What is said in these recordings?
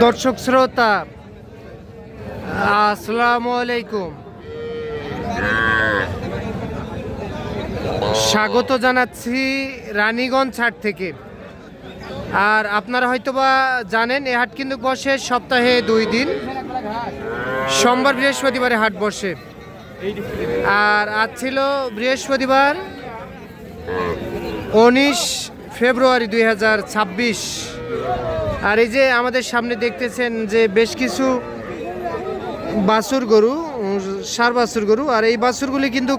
দর্শক শ্রোতা আসসালামু আলাইকুম, স্বাগত জানাচ্ছি রানীগঞ্জ হাট থেকে। আর আপনারা হয়তোবা জানেন এই হাট কিন্তু বসে সপ্তাহে 2 দিন, সোমবার বৃহস্পতিবারে হাট বসে। আর আজ ছিল বৃহস্পতিবার 19 ফেব্রুয়ারি 2026। আর এই যে আমাদের সামনে দেখতেছেন যে বেশ কিছু বাছুর গরু, ষাঁড় বাছুর গরু, আর এই বাছুরগুলি কিন্তু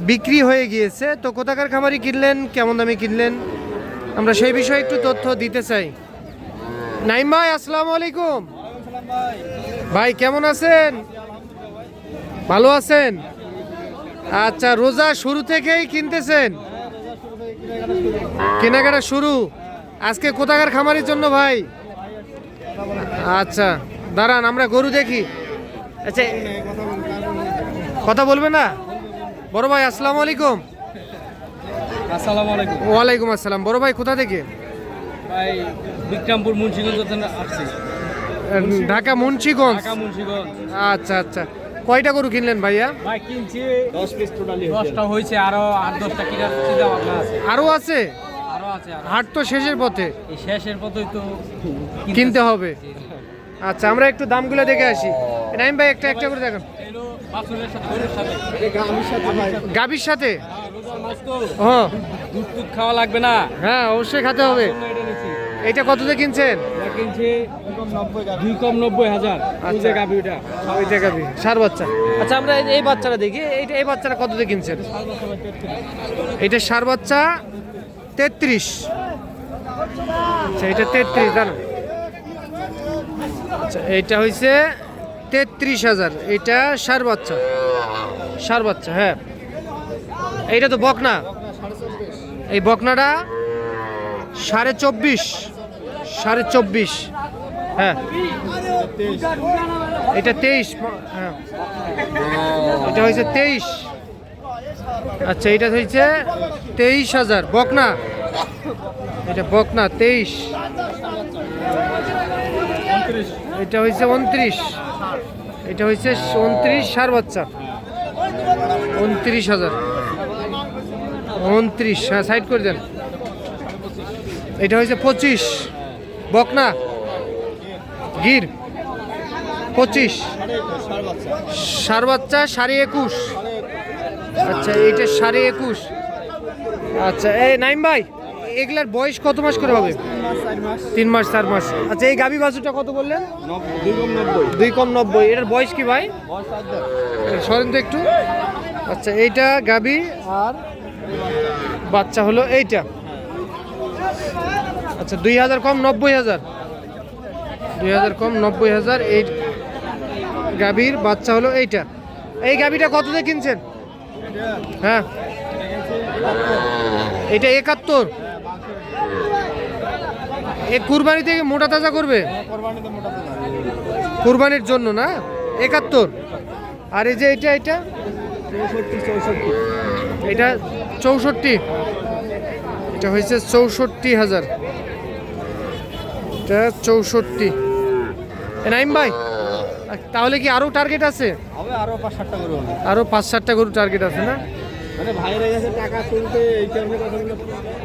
বিক্রি হয়ে গিয়েছে। তো কোথাকার খামারি কিনলেন, কেমন দামে কিনলেন, আমরা সেই বিষয়ে একটু তথ্য দিতে চাই। নাইম ভাই আসসালামু আলাইকুম। ভাই কেমন আছেন? ভালো আছেন? আচ্ছা, রোজা শুরু থেকেই কিনতেছেন, কেনাকাটা শুরু। আজকে কোথাকার খামারির জন্য ভাই? আচ্ছা দাঁড়ান, আমরা গরু দেখি। আচ্ছা কথা বলবে না? বড় ভাই আসসালামু আলাইকুম। আসসালামু আলাইকুম। ওয়ালাইকুম আসসালাম। বড় ভাই কোথা থেকে? ভাই বিক্রমপুর মুন্সিগঞ্জ আসছি। ঢাকা মুন্সিগঞ্জ। ঢাকা মুন্সিগঞ্জ। আচ্ছা আচ্ছা, কয়টা গরু কিনলেন ভাইয়া? ভাই কিনছি 10 পিস টোটালি। 10টা হয়েছে, আরো 8-10টা কিনার চিন্তা ভাবনা আছে। আরো আছে? আরো আছে। হাট তো শেষের পথে, এই শেষের পথেই তো কিনতে হবে। আচ্ছা আমরা একটু দামগুলো দেখে আসি। নাইম ভাই একটা একটা করে দেখুন। এলো বাছুরের সাথে গরুর সাথে। গাভীর সাথে? রোজার মাস তো হ্যাঁ, দুধ টুধ খাওয়া লাগবে না। হ্যাঁ অবশ্যই খেতে হবে। এটা নিছি। এটা কত দিয়ে কিনছেন? এটা কিনছি 2,90,000। আচ্ছা। গাবি ওটা। ওইটা গাভী, ষাঁড় বাচ্চা। আচ্ছা আমরা এই বাচ্চাটা দেখি, এই বাচ্চাটা কত দিয়ে কিনছেন? এটা ষাঁড় বাচ্চা 33। আচ্ছা এটা 33 দাঁড়ান। আচ্ছা এইটা হয়েছে 33,000। এটা ষাঁড় বাচ্চা, ষাঁড় বাচ্চা। হ্যাঁ এইটা তো বকনা, এই বকনাটা 24.5, 24.5। হ্যাঁ এটা 23। হ্যাঁ এটা হয়েছে 23। আচ্ছা এটা হয়েছে 23,000 বকনা, এটা বকনা 23। এটা হয়েছে 29, এটা হয়েছে 29 ষাঁড় বাচ্চা 29,000। 29, হ্যাঁ সাইড করে দেন। এটা হয়েছে 25 বকনা গির 25। ষাঁড় বাচ্চা 21.5। আচ্ছা এইটা 21.5। আচ্ছা এই নাইম ভাই এগুলার বয়স কত মাস করে হবে? 3 মাস 4 মাস। আচ্ছা এই গাভী বাছুরটা কত বললেন? 2,90। এটার বয়স কি ভাই? সরেন তো একটু। আচ্ছা এইটা গাভী আর বাচ্চা হলো এইটা। আচ্ছা 2,000 কম 90,000। 2,000 কম 90,000। এই গাভীর বাচ্চা হলো এইটা। এই গাভীটা কত দিয়ে কিনছেন? হ্যাঁ এটা 71। এই কুরবানি থেকে মোটা তাজা করবে, কুরবানির জন্য না? 71। আর এই যে এটা এটা 64। এটা 64। এটা হয়েছে 64,000। এটা 64। নাইম ভাই তাহলে কি আরো টার্গেট আছে? হবে আরো 5-7টা গরু হবে। আরো 5-7টা গরু টার্গেট আছে না? মানে ভাইরা গেছে টাকা তুলতে, এই কারণে কথাগুলো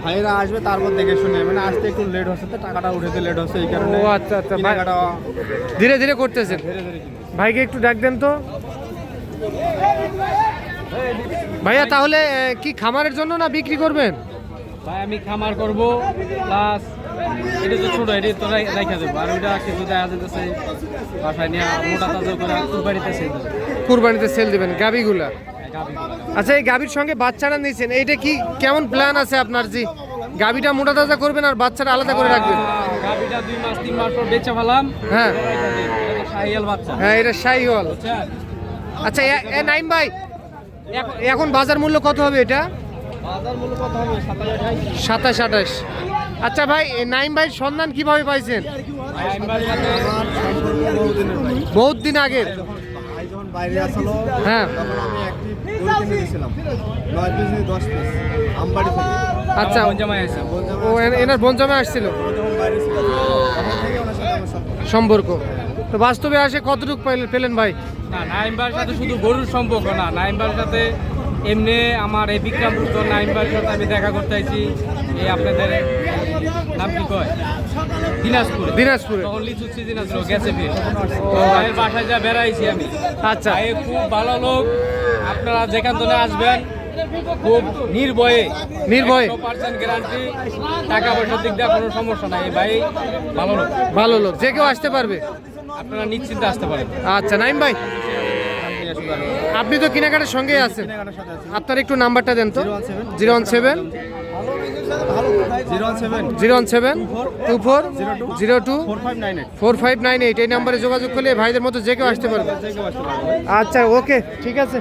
ভাইরা আসবে তারপর দেখে শুনে, মানে আসতে একটু লেট হচ্ছে, তো টাকাটা উঠাতে লেট হচ্ছে এই কারণে। ও আচ্ছা আচ্ছা, টাকাটা ধীরে ধীরে করতেছেন। ভাইকে একটু ডাক দেন তো। ভাইয়া তাহলে কি খামারের জন্য না বিক্রি করবেন? ভাই আমি খামার করব, প্লাস এটা তো ছোট, এটা তো রাখা দেবো, আর ওইটা কিছু দেখা যেতেছে বাসায় নিয়ে মোটা তাজা করে কুরবানিতে সেল দেবো। কুরবানিতে সেল দিবেন গাবিগুলা? আচ্ছা এই গাবির সঙ্গে বাচ্চাটা নিয়েছেন, এইটা কি কেমন প্ল্যান আছে আপনার? জি গাবিটা মোটা তাজা করবেন আর বাচ্চাটা আলাদা করে রাখবেন? গাবিটা 2 মাস 3 মাস পর বেচে ফেলাম। হ্যাঁ শাহিয়াল বাচ্চা। হ্যাঁ এটা শাহিওয়াল। আচ্ছা নাইম ভাই এখন বাজার মূল্য কত হবে এটা? বাজার মূল্য কত হবে? 27-28। আচ্ছা ভাই নাইম ভাই সন্ধান কিভাবে পাইছেন? বহুত দিন আগে বাইরে আসলো, হ্যাঁ তখন আমি একটি গরু কিনে দিয়েছিলাম 9 পিস 10 পিস আমবাড়ি থেকে। আচ্ছা জামাই আছে। ও এনার বোন জামাই আসছিল, ও যখন বাইরে ছিল তখন থেকে ওনার সাথে আমার সম্পর্ক। তো বাস্তবে আসে কতটুকু পেলেন ভাই? না, নাইমবার সাথে শুধু গরুর সম্পর্ক না, নাইমবার সাথে এমনি আমার এই বিক্রমপুর নাইমবার সাথে আমি দেখা করতে আইছি। এই আপনাদের নাম কি কয়, দিনাজপুরে তখন লিচু সিজন আসলো, গেছে ফির ভাইয়ের বাসায় যা বেড়াইছি আমি। আচ্ছা, ভাই খুব ভালো লোক, আপনারা যেখান থেকে আসবেন খুব নির্ভয়ে 100% গ্যারান্টি, টাকা পয়সার দিক দিয়ে কোনো সমস্যা নাই। এই ভাই ভালো লোক, ভালো লোক, যে কেউ আসতে পারবে, আপনারা নিশ্চিন্তে আসতে পারেন। আচ্ছা নাইম ভাই, আপনি তো কেনাকাটার সঙ্গেই আছেন, আপনার একটু নাম্বারটা দেন তো। 017 017 4598 এই নাম্বারে যোগাযোগ করলে ভাইদের মতো যে কেউ আসতে পারবে। আচ্ছা ওকে, ঠিক আছে।